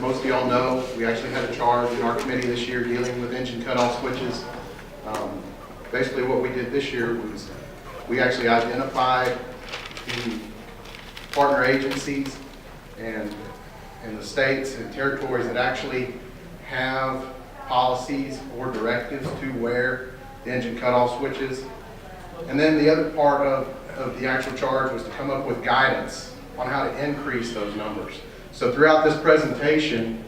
most of y'all know, we actually had a charge in our committee this year dealing with engine cutoff switches. Basically what we did this year was we actually identified the partner agencies and the states and territories that actually have policies or directives to wear the engine cutoff switches. And then the other part of the actual charge was to come up with guidance on how to increase those numbers. So throughout this presentation,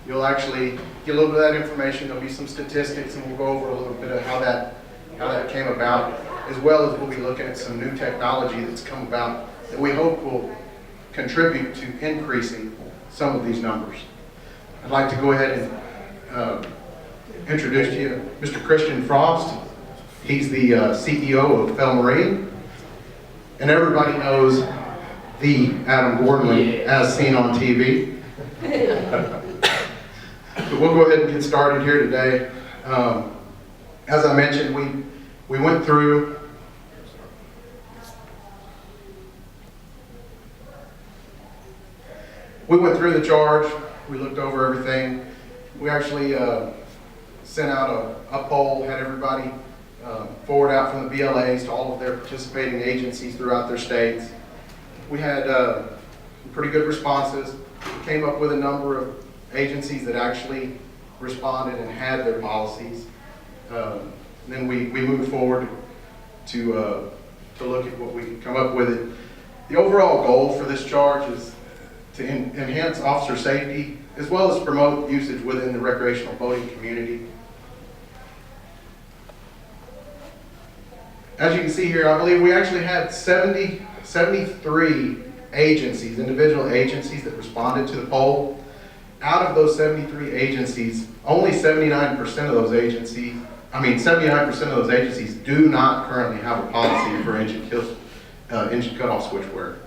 you'll actually get a little bit of that information. There'll be some statistics, and we'll go over a little bit of how that came about, as well as we'll be looking at some new technology that's come about that we hope will contribute to increasing some of these numbers. I'd like to go ahead and introduce to you Mr. Christian Frost. He's the CEO of Fel Marine, and everybody knows the Adam Gormely as seen on TV. But we'll go ahead and get started here today. As I mentioned, we went through the charge. We looked over everything. We actually sent out a poll, had everybody forward out from the BLAs to all of their participating agencies throughout their states. We had pretty good responses. We came up with a number of agencies that actually responded and had their policies. Then we moved forward to look at what we could come up with. The overall goal for this charge is to enhance officer safety as well as promote usage within the recreational boating community. As you can see here, I believe we actually had 73 agencies, individual agencies that responded to the poll. Out of those 73 agencies, only 79% of those agencies, 79% of those agencies do not currently have a policy for engine cutoff switch wear.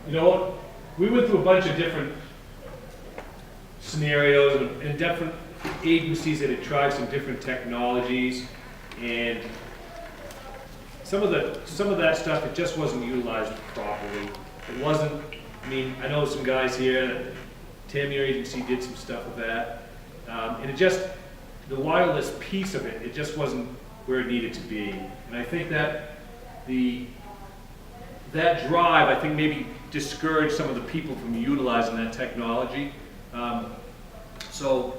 You know what? We went through a bunch of different scenarios and different agencies that had tried some different technologies, and some of that stuff, it just wasn't utilized properly. It wasn't. I know some guys here. Tim, your agency did some stuff with that, and it just, the wireless piece of it, it just wasn't where it needed to be. And I think that that drive, I think, maybe discouraged some of the people from utilizing that technology. So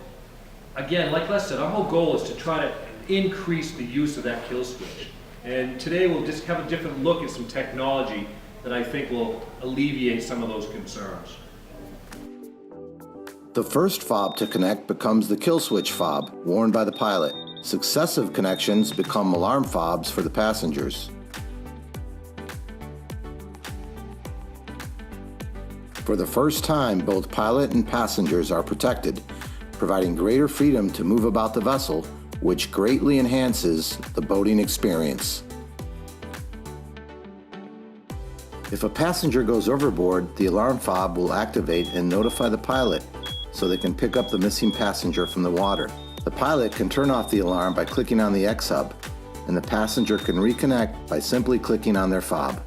again, like Les said, our whole goal is to try to increase the use of that kill switch. And today we'll just have a different look at some technology that I think will alleviate some of those concerns. The first fob to connect becomes the kill switch fob, worn by the pilot. Successive connections become alarm fobs for the passengers. For the first time, both pilot and passengers are protected, providing greater freedom to move about the vessel, which greatly enhances the boating experience. If a passenger goes overboard, the alarm fob will activate and notify the pilot so they can pick up the missing passenger from the water. The pilot can turn off the alarm by clicking on the X hub, and the passenger can reconnect by simply clicking on their fob.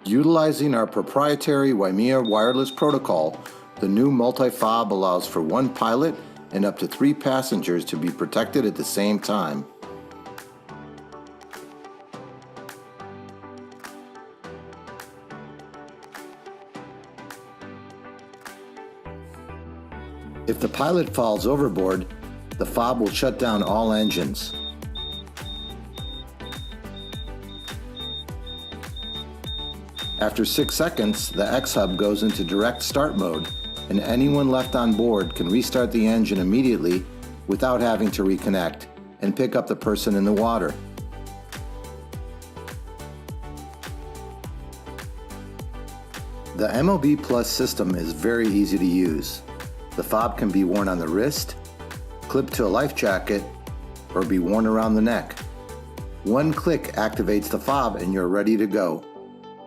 Utilizing our proprietary Waimea wireless protocol, the new multi-fob allows for one pilot and up to 3 passengers to be protected at the same time. If the pilot falls overboard, the fob will shut down all engines. After 6 seconds, the X-Hub goes into direct start mode, and anyone left on board can restart the engine immediately without having to reconnect and pick up the person in the water. The MOB Plus system is very easy to use. The fob can be worn on the wrist, clipped to a life jacket, or be worn around the neck. One click activates the fob and you're ready to go.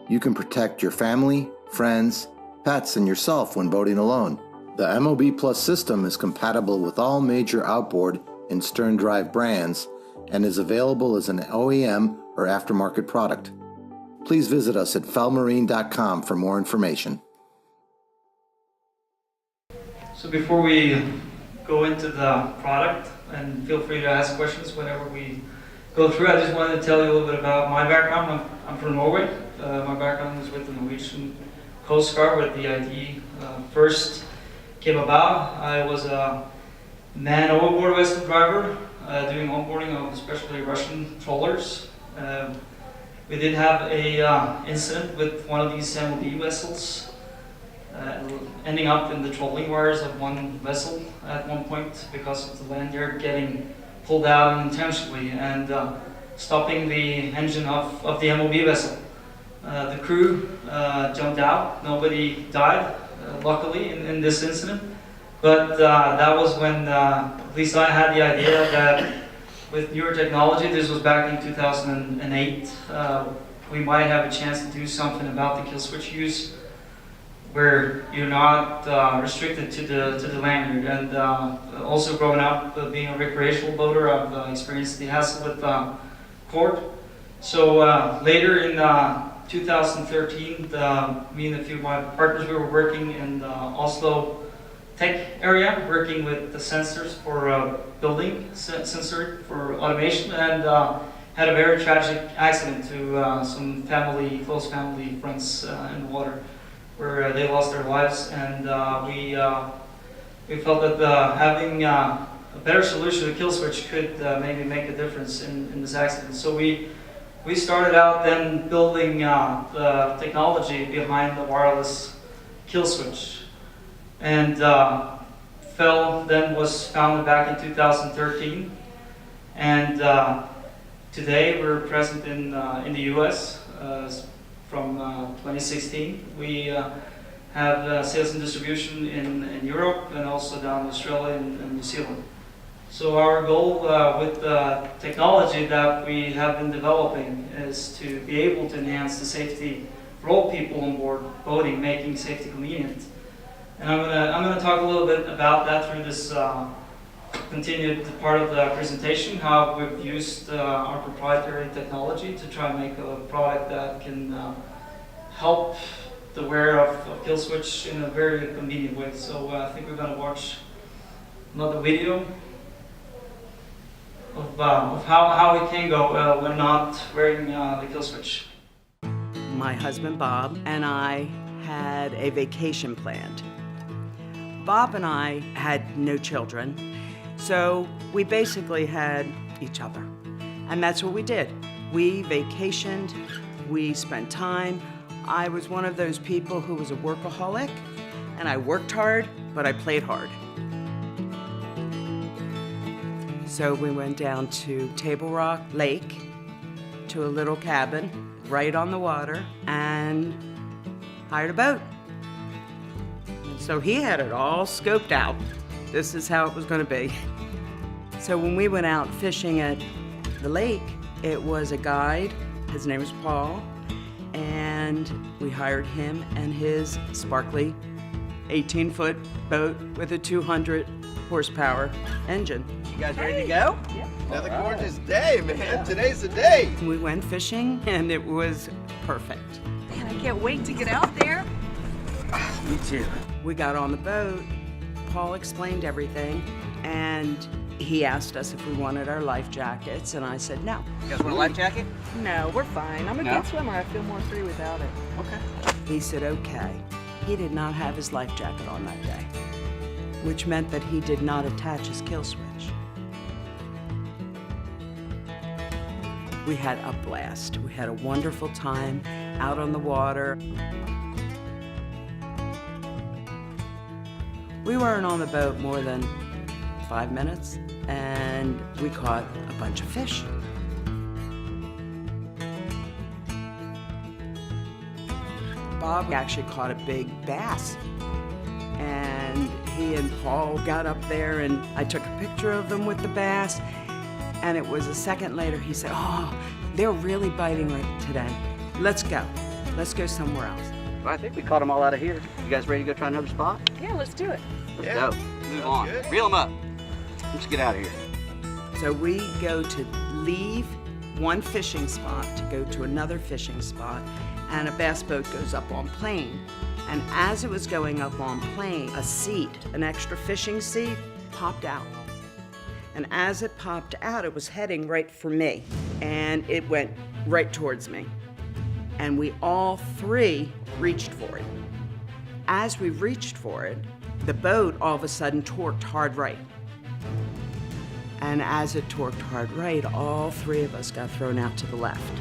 You can protect your family, friends, pets, and yourself when boating alone. The MOB Plus system is compatible with all major outboard and stern drive brands and is available as an OEM or aftermarket product. Please visit us at felmarine.com for more information. So before we go into the product, and feel free to ask questions whenever we go through, I just wanted to tell you a little bit about my background. I'm from Norway. My background is with the Norwegian Coast Guard, where the ID first came about. I was a man overboard vessel driver, doing onboarding of especially Russian trawlers. We did have a incident with one of these MOD vessels, ending up in the trolling wires of one vessel at one point because of the lanyard getting pulled out unintentionally and stopping the engine of the MOB vessel. The crew jumped out. Nobody died, luckily, in this incident. But that was when at least I had the idea that with newer technology, this was back in 2008, we might have a chance to do something about the kill switch use where you're not restricted to the lanyard. And also growing up, being a recreational boater, I've experienced the hassle with cord. So later in 2013, me and a few of my partners, we were working in the Oslo tech area, working with the sensors for building, sensor for automation, and had a very tragic accident to some close family friends in the water, where they lost their lives. And we felt that having a better solution to kill switch could maybe make a difference in this accident. So we started out then building the technology behind the wireless kill switch. And FEL then was founded back in 2013. And today we're present in the US from 2016. We have sales and distribution in Europe and also down in Australia and New Zealand. So our goal with the technology that we have been developing is to be able to enhance the safety for all people on board boating, making safety convenient. And I'm gonna talk a little bit about that through this continued part of the presentation, how we've used our proprietary technology to try and make a product that can help the wearer of kill switch in a very convenient way. So I think we're gonna watch another video of how it can go when not wearing the kill switch. My husband Bob and I had a vacation planned. Bob and I had no children, so we basically had each other. And that's what we did. We vacationed, we spent time. I was one of those people who was a workaholic, and I worked hard, but I played hard. So we went down to Table Rock Lake, to a little cabin right on the water, and hired a boat. So he had it all scoped out. This is how it was going to be. So when we went out fishing at the lake, it was a guide. His name was Paul, and we hired him and his sparkly 18-foot boat with a 200 horsepower engine. You guys ready to go? Yeah. Another gorgeous day, man. Yeah. Today's the day. We went fishing, and it was perfect. Man, I can't wait to get out there. Me too. We got on the boat, Paul explained everything, and he asked us if we wanted our life jackets, and I said no. You guys want a life jacket? No, we're fine. I'm a good swimmer. I feel more free without it. Okay. He said okay. He did not have his life jacket on that day, which meant that he did not attach his kill switch. We had a blast. We had a wonderful time out on the water. We weren't on the boat more than 5 minutes, and we caught a bunch of fish. Bob actually caught a big bass, and he and Paul got up there, and I took a picture of them with the bass, and it was a second later he said, "Oh, they're really biting right today. Let's go somewhere else." Well, I think we caught them all out of here. You guys ready to go try another spot? Yeah, let's do it. Let's go. Move on. good. Reel them up. Let's get out of here. So we go to leave one fishing spot to go to another fishing spot, and a bass boat goes up on plane. And as it was going up on plane, a seat, an extra fishing seat, popped out. And as it popped out, it was heading right for me. And it went right towards me. And we all three reached for it. As we reached for it, the boat all of a sudden torqued hard right. And as it torqued hard right, all three of us got thrown out to the left.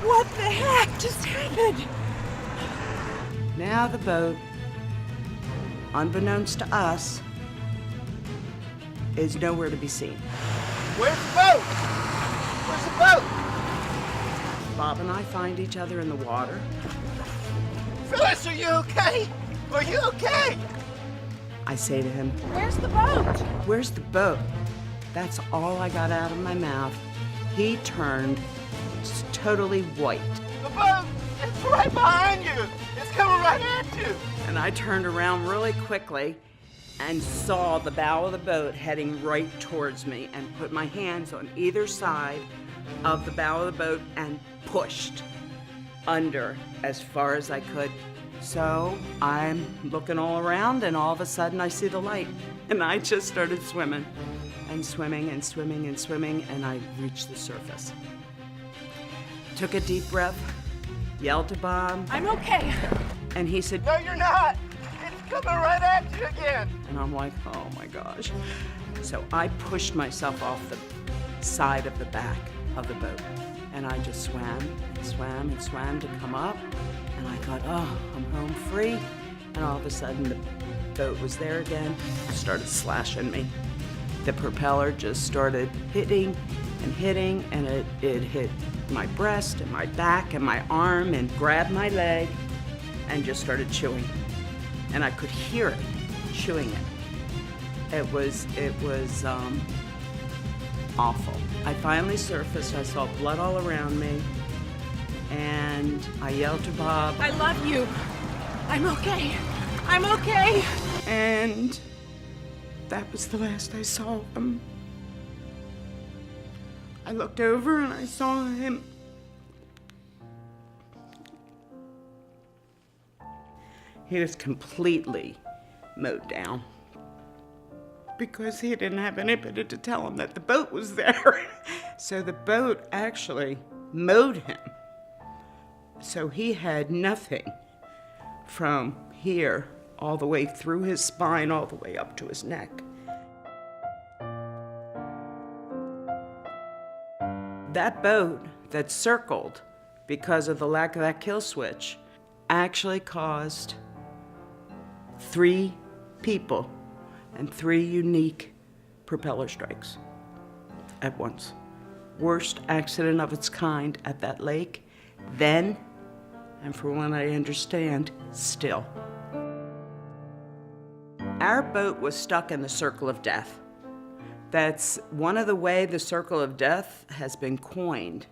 What the heck just happened? Now the boat, unbeknownst to us, is nowhere to be seen. Where's the boat? Where's the boat? Bob and I find each other in the water. Phyllis, are you okay? Are you okay? I say to him, Where's the boat? "Where's the boat?" That's all I got out of my mouth. He turned totally white. The boat! It's right behind you! It's coming right at you! And I turned around really quickly and saw the bow of the boat heading right towards me, and put my hands on either side of the bow of the boat and pushed under as far as I could. So I'm looking all around, and all of a sudden I see the light, and I just started swimming and swimming and swimming and swimming, and I reached the surface. Took a deep breath, yelled to Bob, I'm okay. and he said, No, you're not! It's coming right at you again! and I'm like, oh my gosh. So I pushed myself off the side of the back of the boat, and I just swam and swam and swam to come up, and I thought, oh, I'm home free. And all of a sudden the boat was there again and started slashing me. The propeller just started hitting, and it hit my breast and my back and my arm and grabbed my leg and just started chewing. And I could hear it chewing it. It was awful. I finally surfaced. I saw blood all around me, and I yelled to Bob, I love you. I'm okay. I'm okay. and that was the last I saw of him. I looked over and I saw him. He was completely mowed down because he didn't have anybody to tell him that the boat was there. So the boat actually mowed him. So he had nothing from here all the way through his spine, all the way up to his neck. That boat that circled because of the lack of that kill switch actually caused 3 people and 3 unique propeller strikes at once. Worst accident of its kind at that lake then, and from what I understand, still. Our boat was stuck in the circle of death. That's one of the way the circle of death has been coined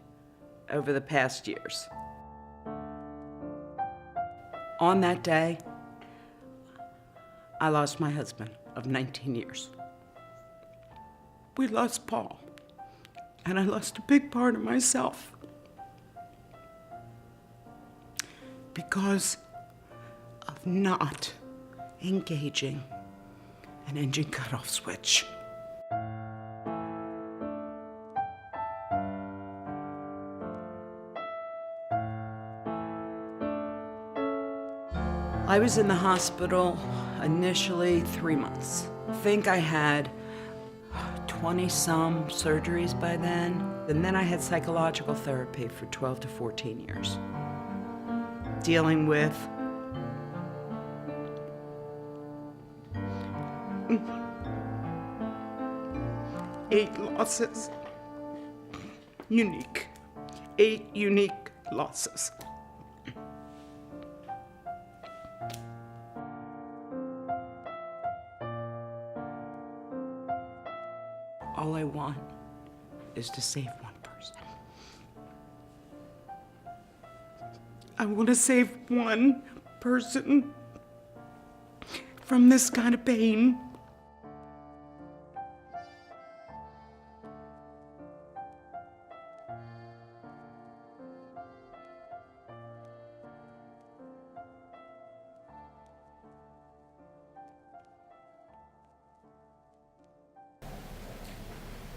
over the past years. On that day, I lost my husband of 19 years. We lost Paul, and I lost a big part of myself because of not engaging an engine cutoff switch. I was in the hospital initially 3 months. I think I had 20-some surgeries by then. And then I had psychological therapy for 12 to 14 years, dealing with eight losses. Unique. 8 unique losses. All I want is to save one person. I want to save one person from this kind of pain.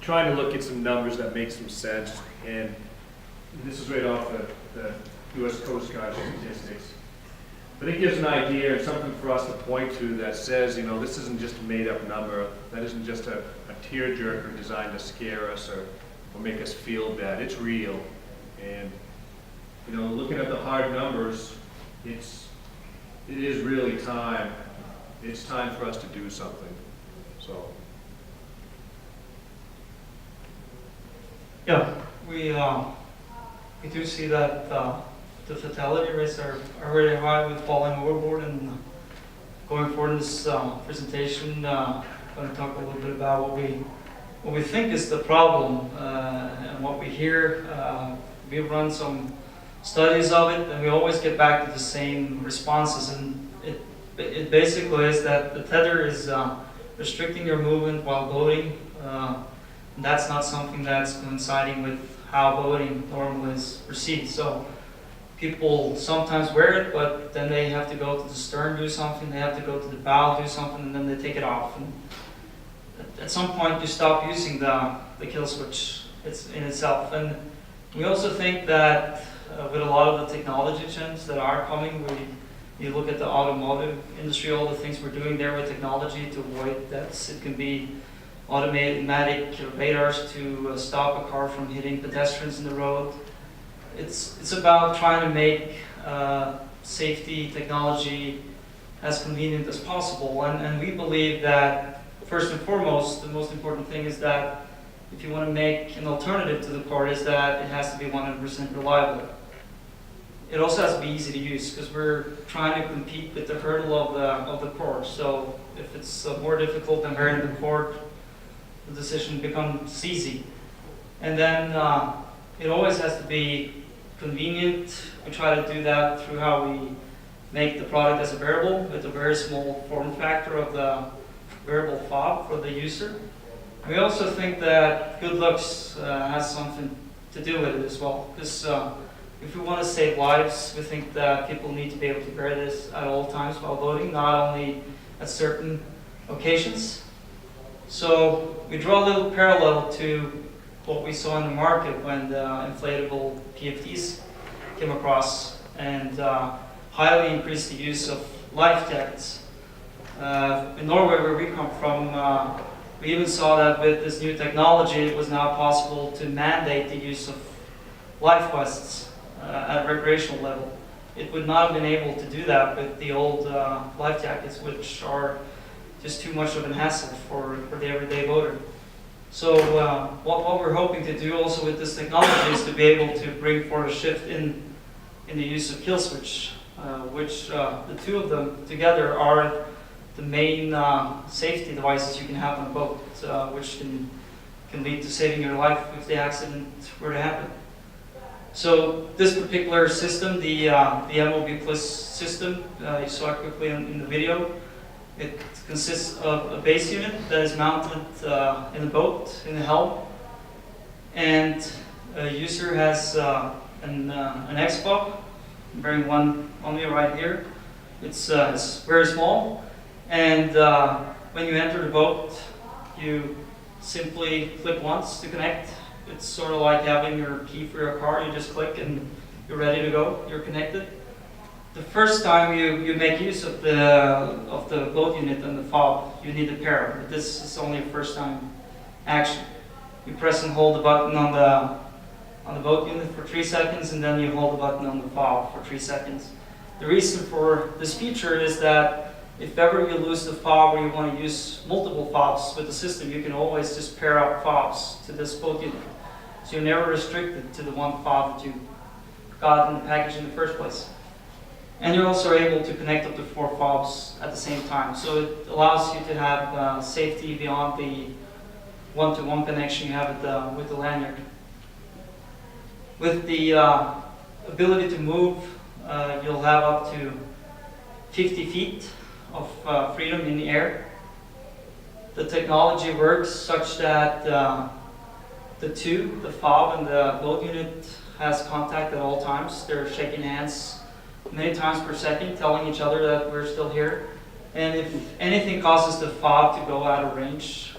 Trying to look at some numbers that make some sense, and this is right off the U.S. Coast Guard statistics. But it gives an idea and something for us to point to that says, you know, this isn't just a made-up number. That isn't just a tearjerker designed to scare us or make us feel bad. It's real. And, you know, looking at the hard numbers, it is really time. It's time for us to do something. So. Yeah, we do see that the fatality rates are really high with falling overboard. And going forward in this presentation, I'm going to talk a little bit about what we think is the problem and what we hear. We've run some studies of it, and we always get back to the same responses. And it basically is that the tether is restricting your movement while boating. And that's not something that's coinciding with how boating normally is perceived. So people sometimes wear it, but then they have to go to the stern, do something, they have to go to the bow, do something, and then they take it off. And at some point you stop using the kill switch in itself. And we also think that with a lot of the technology changes that are coming, you look at the automotive industry, all the things we're doing there with technology to avoid deaths. It can be automatic radars to stop a car from hitting pedestrians in the road. It's about trying to make safety technology as convenient as possible. And we believe that, first and foremost, the most important thing is that if you want to make an alternative to the car, is that it has to be 100% reliable. It also has to be easy to use, because we're trying to compete with the hurdle of the core. So if it's more difficult than varying the core, the decision becomes easy. And then it always has to be convenient. We try to do that through how we make the product as a wearable with a very small form factor of the wearable fob for the user. We also think that good looks has something to do with it as well, because if we want to save lives, we think that people need to be able to wear this at all times while boating, not only at certain occasions. So we draw a little parallel to what we saw in the market when the inflatable PFDs came across and highly increased the use of life jackets. In Norway, where we come from, we even saw that with this new technology, it was now possible to mandate the use of life vests at a recreational level. It would not have been able to do that with the old life jackets, which are just too much of an hassle for the everyday boater. So what we're hoping to do also with this technology is to be able to bring forward a shift in the use of kill switch, which the two of them together are the main safety devices you can have on a boat, which can lead to saving your life if the accident were to happen. So this particular system, the MOB Plus system, you saw it quickly in the video. It consists of a base unit that is mounted in the boat, in the helm, and a user has an X-Bob. I'm wearing one on me right here. It's very small, and when you enter the boat, you simply click once to connect. It's sort of like having your key for your car. You just click and you're ready to go. You're connected. The first time you make use of the boat unit and the fob, you need a pair. But this is only a first time action. You press and hold the button on the boat unit for 3 seconds, and then you hold the button on the fob for 3 seconds. The reason for this feature is that if ever you lose the fob or you want to use multiple fobs with the system, you can always just pair up fobs to this boat unit. So you're never restricted to the one fob that you got in the package in the first place. And you're also able to connect up to 4 fobs at the same time. So it allows you to have safety beyond the one-to-one connection you have with the lanyard. With the ability to move you'll have up to 50 feet of freedom in the air. The technology works such that the fob and the boat unit has contact at all times. They're shaking hands many times per second, telling each other that we're still here. And if anything causes the fob to go out of range,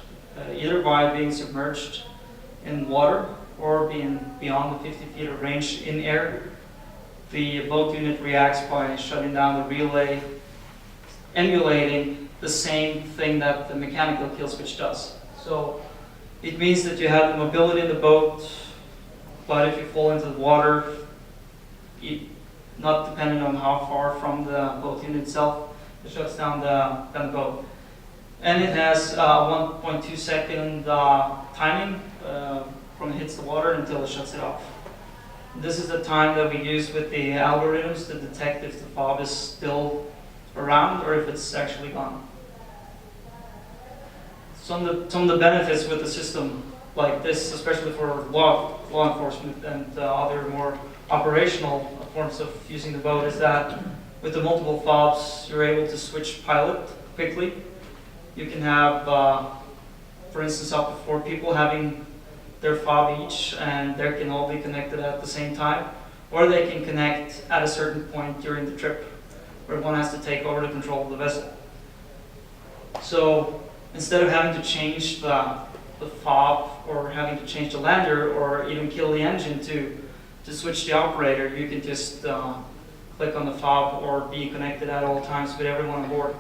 either by being submerged in water or being beyond the 50 feet of range in air, the boat unit reacts by shutting down the relay, emulating the same thing that the mechanical kill switch does. So it means that you have the mobility in the boat, but if you fall into the water, not depending on how far from the boat unit itself, it shuts down the boat. And it has 1.2 second timing from it hits the water until it shuts it off. This is the time that we use with the algorithms to detect if the fob is still around or if it's actually gone. Some of the benefits with a system like this, especially for law enforcement and other more operational forms of using the boat, is that with the multiple fobs, you're able to switch pilot quickly. You can have, for instance, up to 4 people having their fob each, and they can all be connected at the same time, or they can connect at a certain point during the trip, where one has to take over the control of the vessel. So instead of having to change the fob or having to change the lander or even kill the engine to switch the operator, you can just click on the fob or be connected at all times with everyone on board.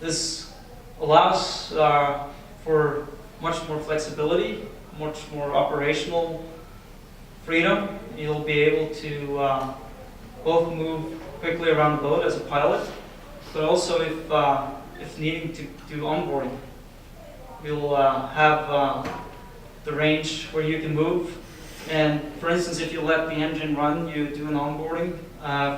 This allows for much more flexibility, much more operational freedom. You'll be able to both move quickly around the boat as a pilot, but also if needing to do onboarding. You'll have the range where you can move. And for instance, if you let the engine run, you do an onboarding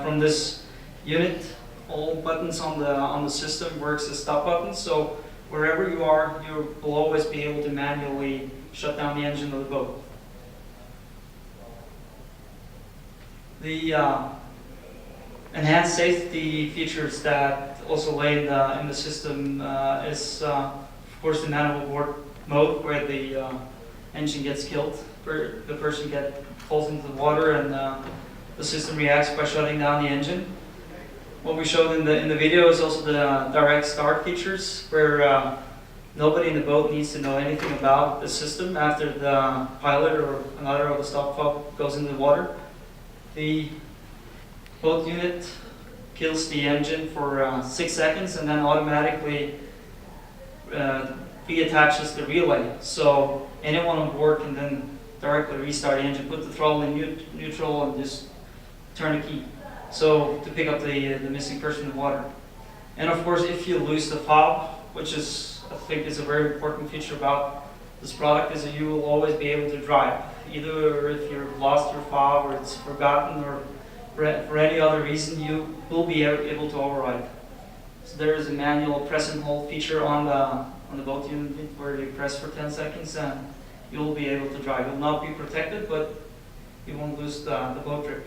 from this unit. All buttons on the system works as stop buttons, so wherever you are, you will always be able to manually shut down the engine of the boat. The enhanced safety features that also lay in the system is, of course, the man overboard mode, where the engine gets killed, where the person falls into the water and the system reacts by shutting down the engine. What we showed in the video is also the direct start features, where nobody in the boat needs to know anything about the system after the pilot or another of the stop fob goes into the water. The boat unit kills the engine for 6 seconds and then automatically reattaches the relay. So anyone on board can then directly restart the engine, put the throttle in neutral and just turn the key. So to pick up the missing person in the water. And of course, if you lose the fob, which is, I think, is a very important feature about this product, is that you will always be able to drive. Either if you've lost your fob or it's forgotten or for any other reason, you will be able to override. So there is a manual press and hold feature on the boat unit where you press for 10 seconds and you will be able to drive. You'll not be protected, but you won't lose the boat trip.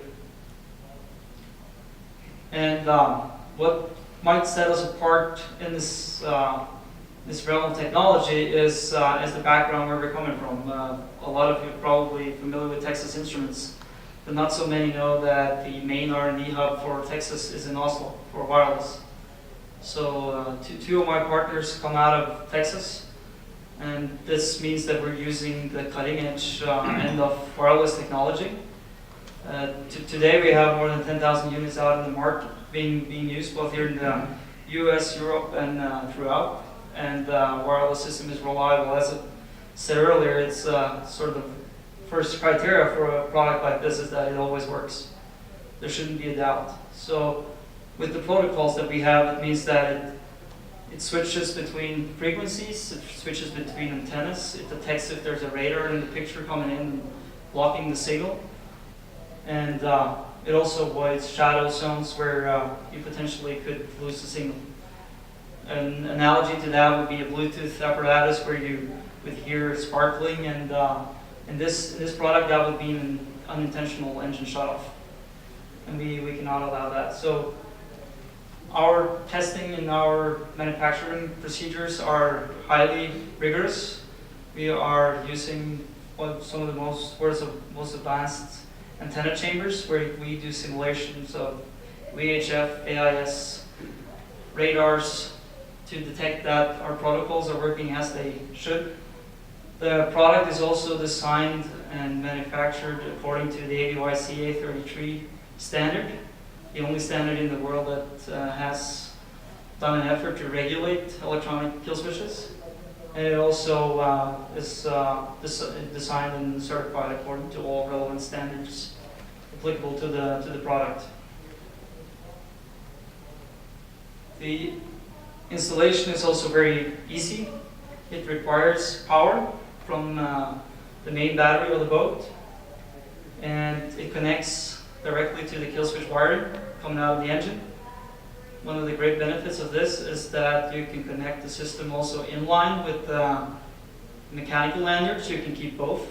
And what might set us apart in this realm of technology is the background where we're coming from. A lot of you are probably familiar with Texas Instruments, but not so many know that the main R&D hub for Texas is in Oslo for wireless. So two of my partners come out of Texas, and this means that we're using the cutting edge end of wireless technology. Today we have more than 10,000 units out in the market being used both here in the US, Europe, and throughout. And the wireless system is reliable. As I said earlier, it's sort of the first criteria for a product like this is that it always works. There shouldn't be a doubt. So with the protocols that we have, it means that it switches between frequencies, it switches between antennas, it detects if there's a radar in the picture coming in and blocking the signal. And it also avoids shadow zones where you potentially could lose the signal. An analogy to that would be a Bluetooth apparatus where you would hear sparkling and In this product, that would be an unintentional engine shutoff, and we cannot allow that. So our testing and our manufacturing procedures are highly rigorous. We are using some of the most advanced antenna chambers, where we do simulations of VHF, AIS, radars to detect that our protocols are working as they should. The product is also designed and manufactured according to the AVYCA 33 standard, the only standard in the world that has done an effort to regulate electronic kill switches. And it also is designed and certified according to all relevant standards applicable to the product. The installation is also very easy. It requires power from the main battery of the boat, and it connects directly to the kill switch wiring coming out of the engine. One of the great benefits of this is that you can connect the system also in line with the mechanical lanyard, so you can keep both.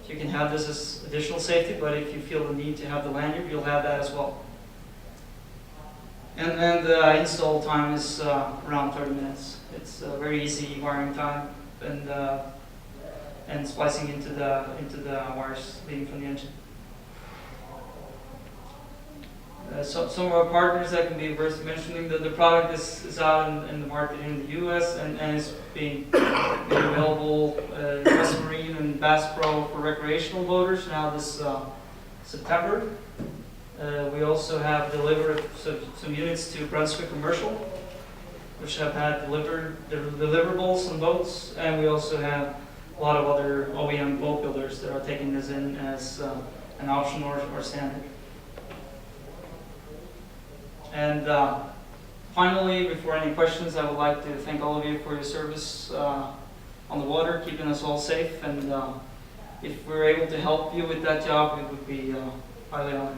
So you can have this as additional safety, but if you feel the need to have the lanyard, you'll have that as well. And then the install time is around 30 minutes. It's a very easy wiring time, and splicing into the wires leading from the engine. Some of our partners that can be worth mentioning, that the product is out in the market in the US and is being made available US Marine and Bass Pro for recreational boaters now this September. We also have delivered some units to Brunswick Commercial, which have had deliverables on boats, and we also have a lot of other OEM boat builders that are taking this in as an option or standard. And finally, before any questions, I would like to thank all of you for your service on the water, keeping us all safe, and if we're able to help you with that job, we would be highly honored.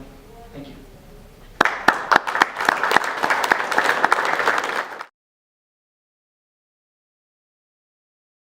Thank you.